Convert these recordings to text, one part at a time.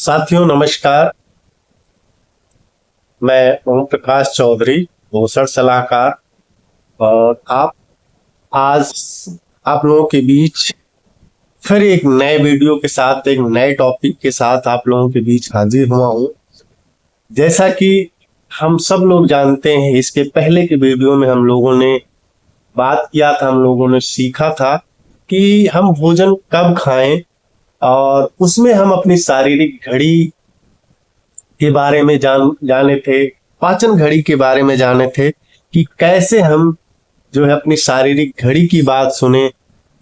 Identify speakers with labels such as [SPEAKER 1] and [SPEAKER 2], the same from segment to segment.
[SPEAKER 1] साथियों नमस्कार। मैं ओम प्रकाश चौधरी, पोषण सलाहकार। और आज आप लोगों के बीच फिर एक नए वीडियो के साथ, एक नए टॉपिक के साथ आप लोगों के बीच हाजिर हुआ हूँ। जैसा कि हम सब लोग जानते हैं, इसके पहले के वीडियो में हम लोगों ने बात किया था, हम लोगों ने सीखा था कि हम भोजन कब खाएं, और उसमें हम अपनी शारीरिक घड़ी के बारे में जाने थे, पाचन घड़ी के बारे में जाने थे कि कैसे हम जो है अपनी शारीरिक घड़ी की बात सुने,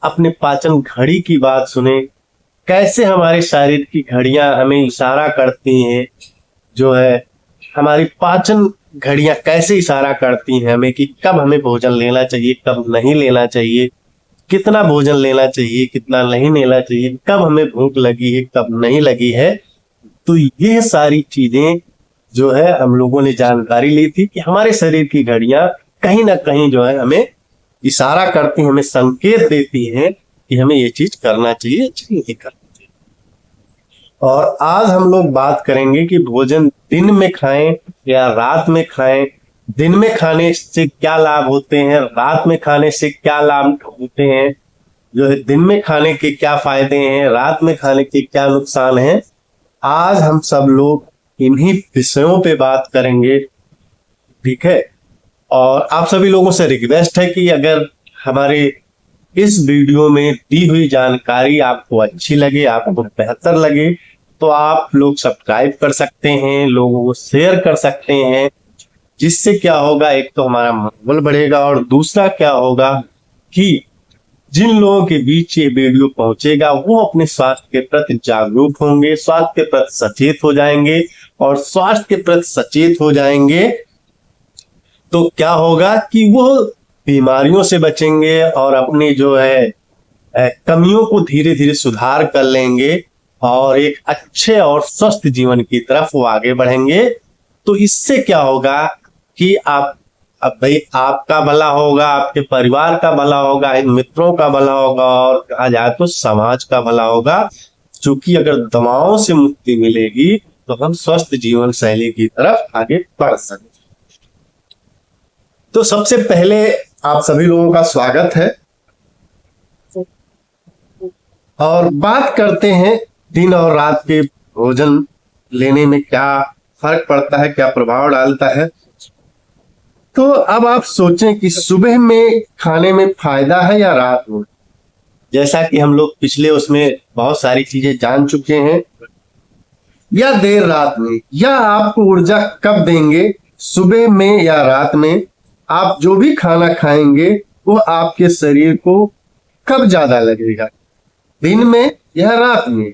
[SPEAKER 1] अपने पाचन घड़ी की बात सुने, कैसे हमारे शरीर की घड़ियां हमें इशारा करती हैं, जो है हमारी पाचन घड़ियां कैसे इशारा करती हैं हमें कि कब हमें भोजन लेना चाहिए, कब नहीं लेना चाहिए, कितना भोजन लेना चाहिए, कितना नहीं लेना चाहिए, कब हमें भूख लगी है, कब नहीं लगी है। तो ये सारी चीजें जो है हम लोगों ने जानकारी ली थी कि हमारे शरीर की घड़ियां कहीं ना कहीं जो है हमें इशारा करती हैं, हमें संकेत देती हैं कि हमें ये चीज करना चाहिए, नहीं करना चाहिए। और आज हम लोग बात करेंगे कि भोजन दिन में खाएं या रात में खाएं, दिन में खाने से क्या लाभ होते हैं, रात में खाने से क्या लाभ होते हैं, जो है दिन में खाने के क्या फायदे हैं, रात में खाने के क्या नुकसान हैं। आज हम सब लोग इन्हीं विषयों पे बात करेंगे, ठीक है। और आप सभी लोगों से रिक्वेस्ट है कि अगर हमारे इस वीडियो में दी हुई जानकारी आपको अच्छी लगे, आपको बेहतर लगे, तो आप लोग सब्सक्राइब कर सकते हैं, लोगों को शेयर कर सकते हैं। जिससे क्या होगा, एक तो हमारा मनोबल बढ़ेगा और दूसरा क्या होगा कि जिन लोगों के बीच ये वीडियो पहुंचेगा वो अपने स्वास्थ्य के प्रति जागरूक होंगे, स्वास्थ्य के प्रति सचेत हो जाएंगे। और स्वास्थ्य के प्रति सचेत हो जाएंगे तो क्या होगा कि वो बीमारियों से बचेंगे और अपनी जो है कमियों को धीरे धीरे सुधार कर लेंगे और एक अच्छे और स्वस्थ जीवन की तरफ वो आगे बढ़ेंगे। तो इससे क्या होगा कि अब भाई आपका भला होगा, आपके परिवार का भला होगा, मित्रों का भला होगा और कहा जाए तो समाज का भला होगा। क्योंकि अगर दवाओं से मुक्ति मिलेगी तो हम स्वस्थ जीवन शैली की तरफ आगे बढ़ सकते। तो सबसे पहले आप सभी लोगों का स्वागत है और बात करते हैं दिन और रात के भोजन लेने में क्या फर्क पड़ता है, क्या प्रभाव डालता है। तो अब आप सोचें कि सुबह में खाने में फायदा है या रात में। जैसा कि हम लोग पिछले उसमें बहुत सारी चीजें जान चुके हैं, या देर रात में, या आपको ऊर्जा कब देंगे, सुबह में या रात में। आप जो भी खाना खाएंगे वो आपके शरीर को कब ज्यादा लगेगा, दिन में या रात में।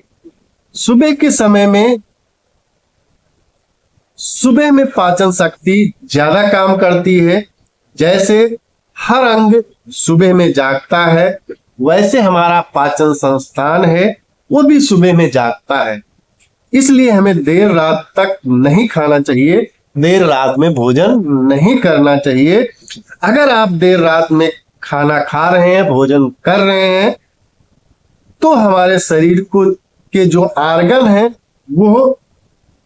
[SPEAKER 1] सुबह के समय में, सुबह में पाचन शक्ति ज्यादा काम करती है। जैसे हर अंग सुबह में जागता है, वैसे हमारा पाचन संस्थान है वो भी सुबह में जागता है। इसलिए हमें देर रात तक नहीं खाना चाहिए, देर रात में भोजन नहीं करना चाहिए। अगर आप देर रात में खाना खा रहे हैं, भोजन कर रहे हैं, तो हमारे शरीर को के जो आर्गन है वो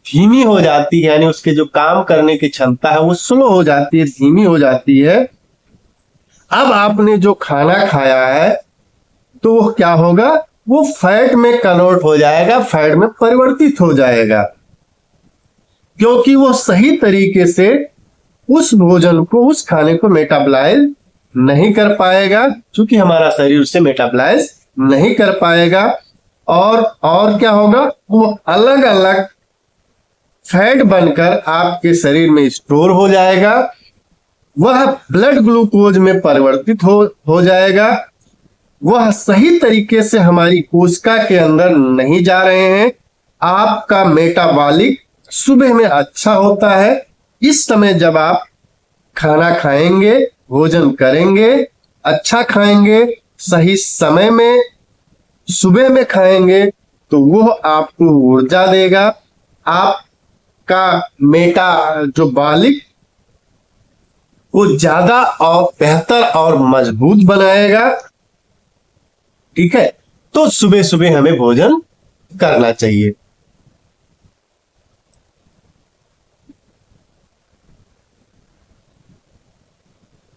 [SPEAKER 1] धीमी हो जाती है, यानी उसके जो काम करने की क्षमता है वो स्लो हो जाती है, धीमी हो जाती है। अब आपने जो खाना खाया है तो वो क्या होगा, वो फैट में कन्वर्ट हो जाएगा, फैट में परिवर्तित हो जाएगा, क्योंकि वो सही तरीके से उस भोजन को, उस खाने को मेटाबलाइज नहीं कर पाएगा, क्योंकि हमारा शरीर उसे मेटाबलाइज नहीं कर पाएगा। और क्या होगा, वो अलग अलग फैट बनकर आपके शरीर में स्टोर हो जाएगा, वह ब्लड ग्लूकोज में परिवर्तित हो जाएगा। वह सही तरीके से हमारी कोशिका के अंदर नहीं जा रहे हैं। आपका मेटाबॉलिक सुबह में अच्छा होता है। इस समय जब आप खाना खाएंगे, भोजन करेंगे, अच्छा खाएंगे, सही समय में सुबह में खाएंगे, तो वो आपको ऊर्जा देगा, आपका मेटाबॉलिक को ज्यादा और बेहतर और मजबूत बनाएगा। ठीक है, तो सुबह सुबह हमें भोजन करना चाहिए।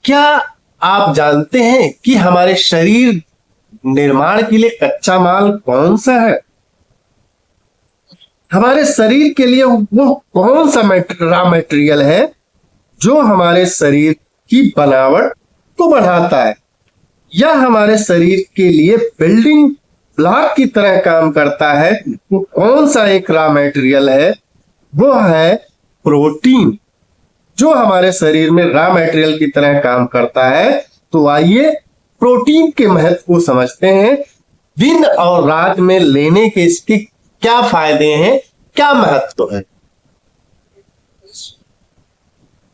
[SPEAKER 1] क्या आप जानते हैं कि हमारे शरीर निर्माण के लिए कच्चा माल कौन सा है? हमारे शरीर के लिए वो कौन सा रॉ मटेरियल है जो हमारे शरीर की बनावट को बढ़ाता है या हमारे शरीर के लिए बिल्डिंग ब्लॉक की तरह काम करता है? वो कौन सा एक रॉ मटेरियल है? वो है प्रोटीन, जो हमारे शरीर में रॉ मटेरियल की तरह काम करता है। तो आइए प्रोटीन के महत्व को समझते हैं। दिन और रात में लेने के इसके क्या फायदे हैं, क्या महत्व है।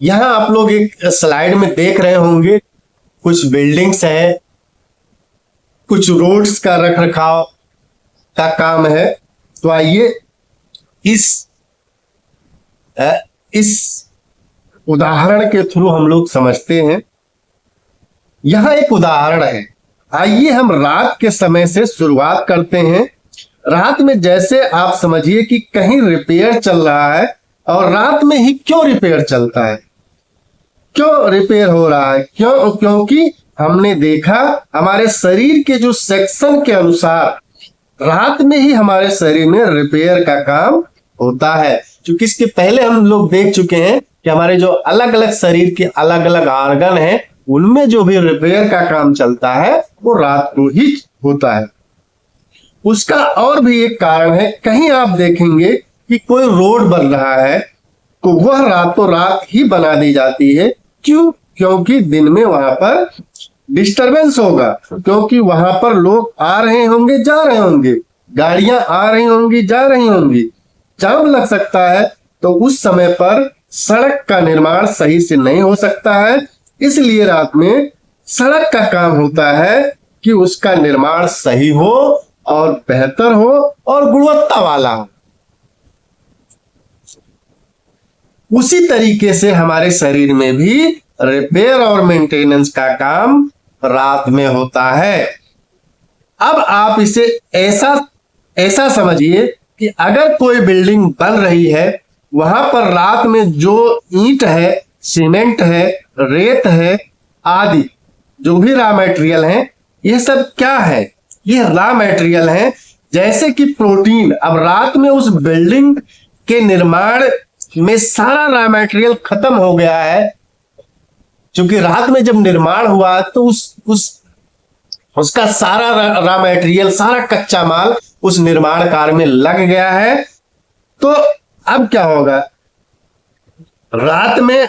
[SPEAKER 1] यहां आप लोग एक स्लाइड में देख रहे होंगे, कुछ बिल्डिंग्स है, कुछ रोड्स का रख रखाव का काम है। तो आइए इस उदाहरण के थ्रू हम लोग समझते हैं। यहां एक उदाहरण है। आइए हम रात के समय से शुरुआत करते हैं। रात में जैसे आप समझिए कि कहीं रिपेयर चल रहा है, और रात में ही क्यों रिपेयर चलता है, क्यों रिपेयर हो रहा है? क्योंकि हमने देखा हमारे शरीर के जो सेक्शन के अनुसार रात में ही हमारे शरीर में रिपेयर का काम होता है। क्योंकि इसके पहले हम लोग देख चुके हैं कि हमारे जो अलग अलग शरीर के अलग अलग ऑर्गन हैं, उनमें जो भी रिपेयर का काम चलता है वो रात को ही होता है। उसका और भी एक कारण है। कहीं आप देखेंगे कि कोई रोड बन रहा है तो वह रातों रात ही बना दी जाती है। क्यों? क्योंकि दिन में वहां पर डिस्टरबेंस होगा, क्योंकि वहां पर लोग आ रहे होंगे, जा रहे होंगे, गाड़ियां आ रही होंगी, जा रही होंगी, जाम लग सकता है। तो उस समय पर सड़क का निर्माण सही से नहीं हो सकता है। इसलिए रात में सड़क का काम होता है कि उसका निर्माण सही हो और बेहतर हो और गुणवत्ता वाला हो। उसी तरीके से हमारे शरीर में भी रिपेयर और मेंटेनेंस का काम रात में होता है। अब आप इसे ऐसा समझिए कि अगर कोई बिल्डिंग बन रही है, वहां पर रात में जो ईंट है, सीमेंट है, रेत है आदि जो भी रॉ मटेरियल है, ये सब क्या है? ये रॉ मटेरियल है। जैसे कि प्रोटीन, अब रात में उस बिल्डिंग के निर्माण में सारा रॉ मटेरियल खत्म हो गया है। क्योंकि रात में जब निर्माण हुआ तो उसका सारा रॉ मटेरियल, सारा कच्चा माल उस निर्माण कार्य में लग गया है। तो अब क्या होगा? रात में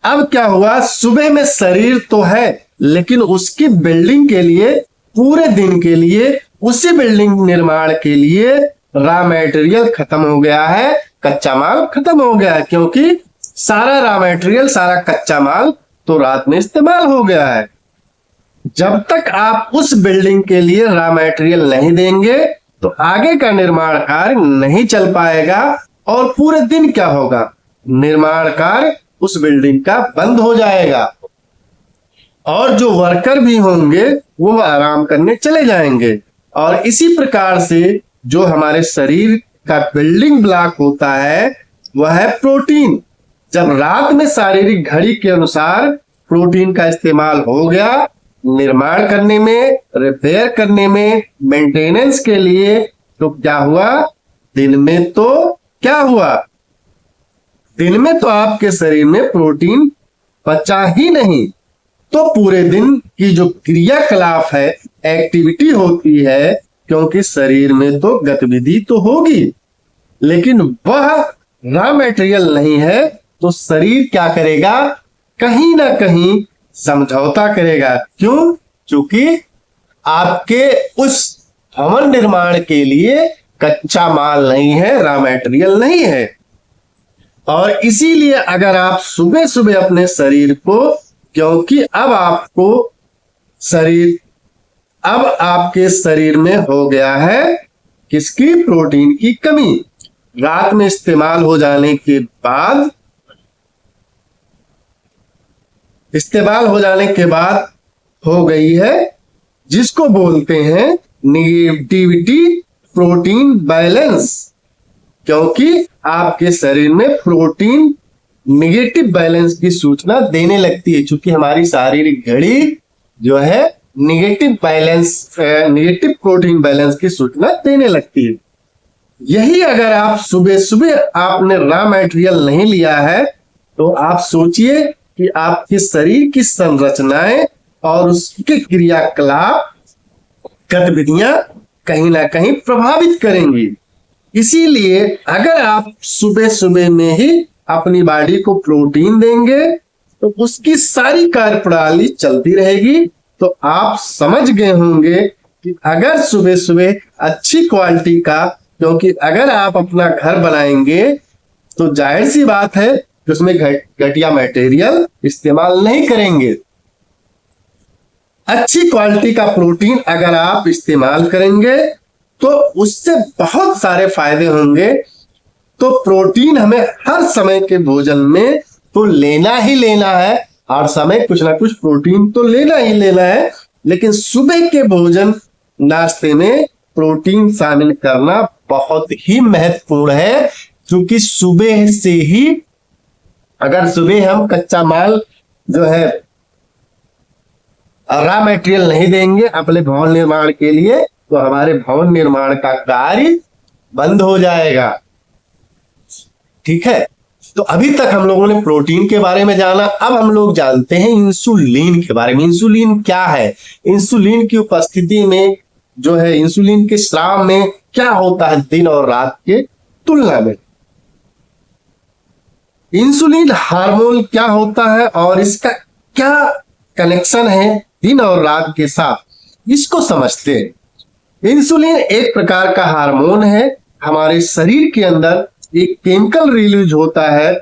[SPEAKER 1] अब क्या हुआ? सुबह में शरीर तो है, लेकिन उसकी बिल्डिंग के लिए, पूरे दिन के लिए, उसी बिल्डिंग निर्माण के लिए रॉ मटेरियल खत्म हो गया है, कच्चा माल खत्म हो गया है। क्योंकि सारा रॉ मटेरियल, सारा कच्चा माल तो रात में इस्तेमाल हो गया है। जब तक आप उस बिल्डिंग के लिए रॉ मटेरियल नहीं देंगे तो आगे का निर्माण कार्य नहीं चल पाएगा, और पूरे दिन क्या होगा? निर्माण कार्य उस बिल्डिंग का बंद हो जाएगा, और जो वर्कर भी होंगे वो आराम करने चले जाएंगे। और इसी प्रकार से जो हमारे शरीर का बिल्डिंग ब्लॉक होता है वह है प्रोटीन। जब रात में शारीरिक घड़ी के अनुसार प्रोटीन का इस्तेमाल हो गया, निर्माण करने में, रिपेयर करने में, मेंटेनेंस के लिए, तो क्या हुआ? दिन में तो क्या हुआ? दिन में तो आपके शरीर में प्रोटीन बचा ही नहीं। तो पूरे दिन की जो क्रियाकलाप है, एक्टिविटी होती है, क्योंकि शरीर में तो गतिविधि तो होगी, लेकिन वह रॉ मटेरियल नहीं है, तो शरीर क्या करेगा? कहीं ना कहीं समझौता करेगा। क्यों? क्योंकि आपके उस भवन निर्माण के लिए कच्चा माल नहीं है, रॉ मटेरियल नहीं है। और इसीलिए अगर आप सुबह सुबह अपने शरीर को, क्योंकि अब आपके शरीर में हो गया है किसकी? प्रोटीन की कमी। रात में इस्तेमाल हो जाने के बाद हो गई है, जिसको बोलते हैं निगेटिविटी प्रोटीन बैलेंस। क्योंकि आपके शरीर में प्रोटीन निगेटिव बैलेंस की सूचना देने लगती है, क्योंकि हमारी शारीरिक घड़ी जो है निगेटिव प्रोटीन बैलेंस की सूचना देने लगती है। यही अगर आप सुबह सुबह आपने रॉ मटेरियल नहीं लिया है तो आप सोचिए कि आपके शरीर की संरचनाएं और उसके क्रियाकलाप गतिविधियां कहीं ना कहीं प्रभावित करेंगी। इसीलिए अगर आप सुबह सुबह में ही अपनी बॉडी को प्रोटीन देंगे तो उसकी सारी कार्यप्रणाली चलती रहेगी। तो आप समझ गए होंगे कि अगर सुबह सुबह अच्छी क्वालिटी का, क्योंकि अगर आप अपना घर बनाएंगे तो जाहिर सी बात है कि उसमें घटिया मटेरियल इस्तेमाल नहीं करेंगे। अच्छी क्वालिटी का प्रोटीन अगर आप इस्तेमाल करेंगे तो उससे बहुत सारे फायदे होंगे। तो प्रोटीन हमें हर समय के भोजन में तो लेना ही लेना है, हर समय कुछ ना कुछ प्रोटीन तो लेना ही लेना है, लेकिन सुबह के भोजन नाश्ते में प्रोटीन शामिल करना बहुत ही महत्वपूर्ण है। क्योंकि सुबह से ही अगर सुबह हम कच्चा माल जो है रॉ मटेरियल नहीं देंगे अपने भवन निर्माण के लिए तो हमारे भवन निर्माण का कार्य बंद हो जाएगा। ठीक है, तो अभी तक हम लोगों ने प्रोटीन के बारे में जाना। अब हम लोग जानते हैं इंसुलिन के बारे में। इंसुलिन क्या है? इंसुलिन की उपस्थिति में जो है, इंसुलिन के स्राव में क्या होता है दिन और रात के तुलना में? इंसुलिन हार्मोन क्या होता है और इसका क्या कनेक्शन है दिन और रात के साथ, इसको समझते हैं। इंसुलिन एक प्रकार का हार्मोन है। हमारे शरीर के अंदर एक केमिकल रिलीज होता है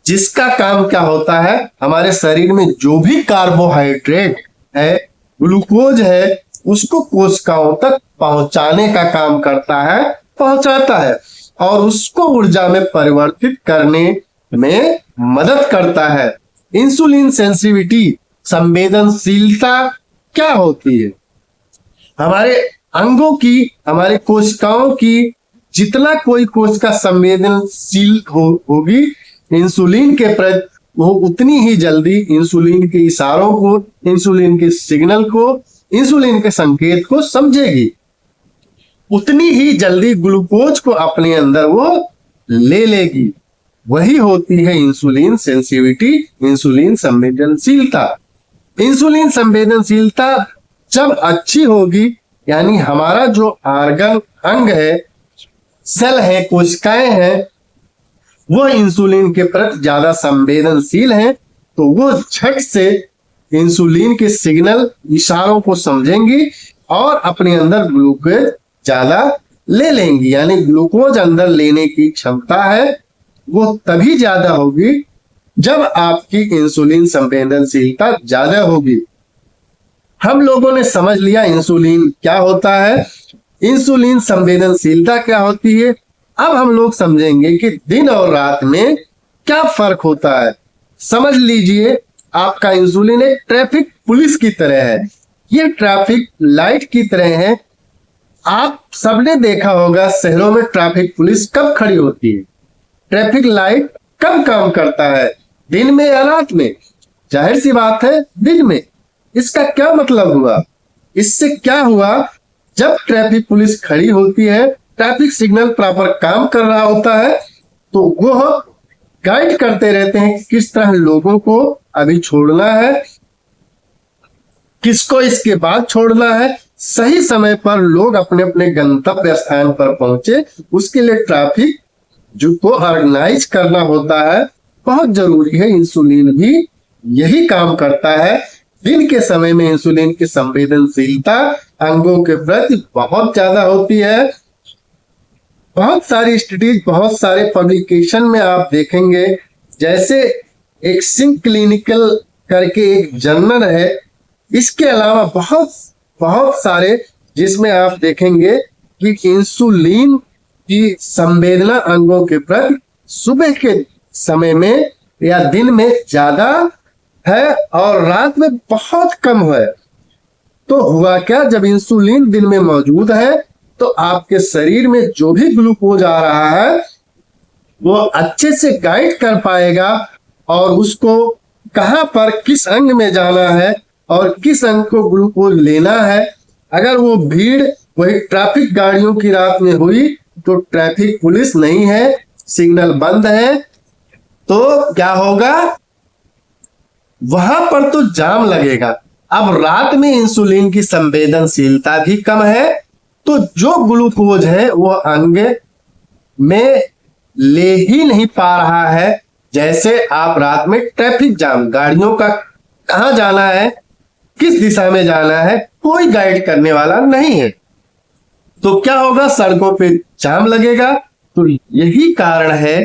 [SPEAKER 1] जिसका काम क्या होता है, हमारे शरीर में जो भी कार्बोहाइड्रेट है, ग्लूकोज है, उसको कोशिकाओं तक पहुंचाने का काम करता है, पहुंचाता है और उसको ऊर्जा में परिवर्तित करने में मदद करता है। इंसुलिन सेंसिटिविटी, संवेदनशीलता क्या होती है? हमारे अंगों की, हमारे कोशिकाओं की जितना कोई कोशिका संवेदनशील होगी इंसुलिन के प्रति, वो उतनी ही जल्दी इंसुलिन के इशारों को, इंसुलिन के सिग्नल को, इंसुलिन के संकेत को समझेगी, उतनी ही जल्दी ग्लूकोज को अपने अंदर वो ले लेगी। वही होती है इंसुलिन सेंसिटिविटी, इंसुलिन संवेदनशीलता। इंसुलिन संवेदनशीलता जब अच्छी होगी, यानी हमारा जो आर्गन, अंग है, सेल है, कोशिकाएं हैं, वो इंसुलिन के प्रति ज्यादा संवेदनशील हैं, तो वो झट से इंसुलिन के सिग्नल, इशारों को समझेंगी और अपने अंदर ग्लूकोज ज्यादा ले लेंगी। यानी ग्लूकोज अंदर लेने की क्षमता है वो तभी ज्यादा होगी जब आपकी इंसुलिन संवेदनशीलता ज्यादा होगी। हम लोगों ने समझ लिया इंसुलिन क्या होता है, इंसुलिन संवेदनशीलता क्या होती है। अब हम लोग समझेंगे कि दिन और रात में क्या फर्क होता है। समझ लीजिए, आपका इंसुलिन एक ट्रैफिक पुलिस की तरह है, ये ट्रैफिक लाइट की तरह है। आप सबने देखा होगा शहरों में ट्रैफिक पुलिस कब खड़ी होती है, ट्रैफिक लाइट कब काम करता है, दिन में या रात में? जाहिर सी बात है दिन में। इसका क्या मतलब हुआ? इससे क्या हुआ, जब ट्रैफिक पुलिस खड़ी होती है, ट्रैफिक सिग्नल प्रॉपर काम कर रहा होता है, तो वो गाइड करते रहते हैं किस तरह लोगों को अभी छोड़ना है, किसको इसके बाद छोड़ना है। सही समय पर लोग अपने अपने गंतव्य स्थान पर पहुंचे, उसके लिए ट्रैफिक जो को ऑर्गेनाइज करना होता है, बहुत जरूरी है। इंसुलिन भी यही काम करता है। दिन के समय में इंसुलिन की संवेदनशीलता अंगों के प्रति बहुत ज्यादा होती है। बहुत सारी स्टडीज, बहुत सारे पब्लिकेशन में आप देखेंगे, जैसे एक सिंक क्लिनिकल करके एक जर्नल है, इसके अलावा बहुत सारे जिसमें आप देखेंगे कि इंसुलिन की संवेदना अंगों के प्रति सुबह के समय में या दिन में ज्यादा है और रात में बहुत कम है। तो हुआ क्या, जब इंसुलिन दिन में मौजूद है तो आपके शरीर में जो भी ग्लूकोज आ रहा है वो अच्छे से गाइड कर पाएगा और उसको कहाँ पर किस अंग में जाना है और किस अंग को ग्लूकोज लेना है। अगर वो भीड़ वही ट्रैफिक गाड़ियों की रात में हुई तो ट्रैफिक पुलिस नहीं है, सिग्नल बंद है, तो क्या होगा, वहां पर तो जाम लगेगा। अब रात में इंसुलिन की संवेदनशीलता भी कम है, तो जो ग्लूकोज है वो अंग में ले ही नहीं पा रहा है। जैसे आप रात में ट्रैफिक जाम, गाड़ियों का कहां जाना है, किस दिशा में जाना है, कोई गाइड करने वाला नहीं है, तो क्या होगा, सड़कों पे जाम लगेगा। तो यही कारण है,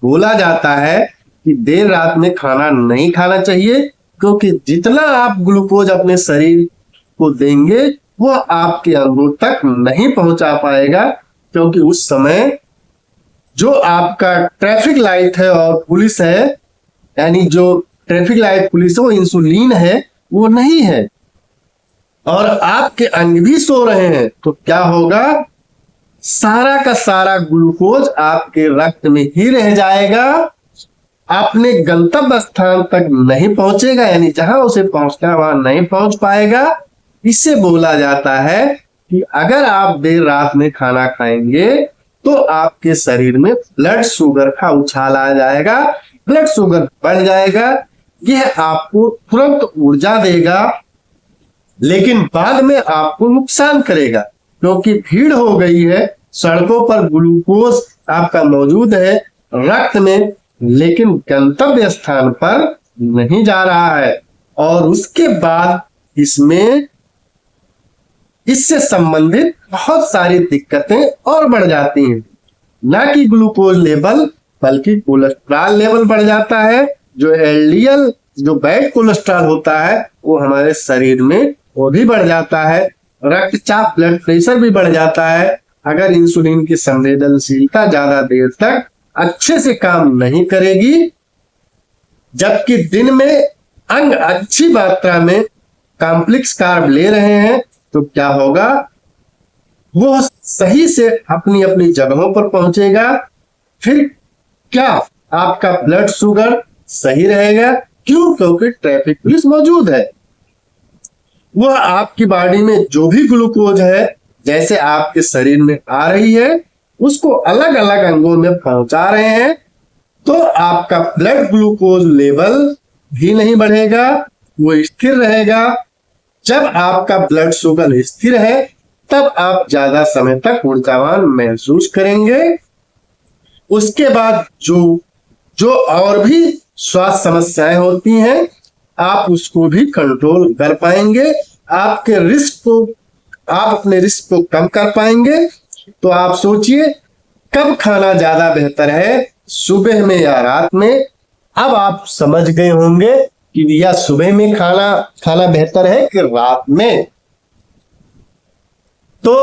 [SPEAKER 1] बोला जाता है कि देर रात में खाना नहीं खाना चाहिए, क्योंकि जितना आप ग्लूकोज अपने शरीर को देंगे वो आपके अंगों तक नहीं पहुंचा पाएगा, क्योंकि उस समय जो आपका ट्रैफिक लाइट है और पुलिस है, यानी जो ट्रैफिक लाइट पुलिस है वो इंसुलिन है, वो नहीं है, और आपके अंग भी सो रहे हैं, तो क्या होगा, सारा का सारा ग्लूकोज आपके रक्त में ही रह जाएगा, अपने गंतव्य स्थान तक नहीं पहुंचेगा, यानी जहां उसे पहुंचना वहां नहीं पहुंच पाएगा। इससे बोला जाता है कि अगर आप देर रात में खाना खाएंगे तो आपके शरीर में ब्लड शुगर का उछाल आ जाएगा, ब्लड शुगर बढ़ जाएगा। यह आपको तुरंत ऊर्जा देगा, लेकिन बाद में आपको नुकसान करेगा, क्योंकि भीड़ हो गई है, सड़कों पर ग्लूकोज आपका मौजूद है रक्त में, लेकिन गंतव्य स्थान पर नहीं जा रहा है। और उसके बाद इससे संबंधित बहुत सारी दिक्कतें और बढ़ जाती हैं, ना कि ग्लूकोज लेवल बल्कि कोलेस्ट्रॉल लेवल बढ़ जाता है। जो एलडीएल, जो बैड कोलेस्ट्रॉल होता है, वो हमारे शरीर में वो भी बढ़ जाता है, रक्तचाप ब्लड प्रेशर भी बढ़ जाता है। अगर इंसुलिन की संवेदनशीलता ज्यादा देर तक अच्छे से काम नहीं करेगी, जबकि दिन में अंग अच्छी मात्रा में कॉम्प्लेक्स कार्ब ले रहे हैं, तो क्या होगा, वो सही से अपनी अपनी जगहों पर पहुंचेगा। फिर क्या आपका ब्लड शुगर सही रहेगा, क्यों, क्योंकि ट्रैफिक पुलिस मौजूद है। वह आपकी बॉडी में जो भी ग्लूकोज है, जैसे आपके शरीर में आ रही है, उसको अलग अलग अंगों में पहुंचा रहे हैं, तो आपका ब्लड ग्लूकोज लेवल भी नहीं बढ़ेगा, वो स्थिर रहेगा। जब आपका ब्लड शुगर स्थिर है तब आप ज्यादा समय तक ऊर्जावान महसूस करेंगे। उसके बाद जो और भी स्वास्थ्य समस्याएं होती हैं, आप उसको भी कंट्रोल कर पाएंगे, आप अपने रिस्क को कम कर पाएंगे। तो आप सोचिए, कब खाना ज्यादा बेहतर है, सुबह में या रात में। अब आप समझ गए होंगे कि या सुबह में खाना बेहतर है कि रात में। तो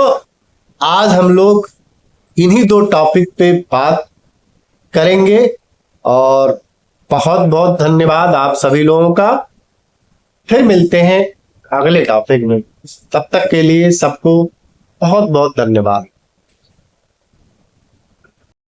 [SPEAKER 1] आज हम लोग इन्हीं दो टॉपिक पे बात करेंगे, और बहुत बहुत धन्यवाद आप सभी लोगों का। फिर मिलते हैं अगले टॉपिक में, तब तक के लिए सबको बहुत बहुत धन्यवाद।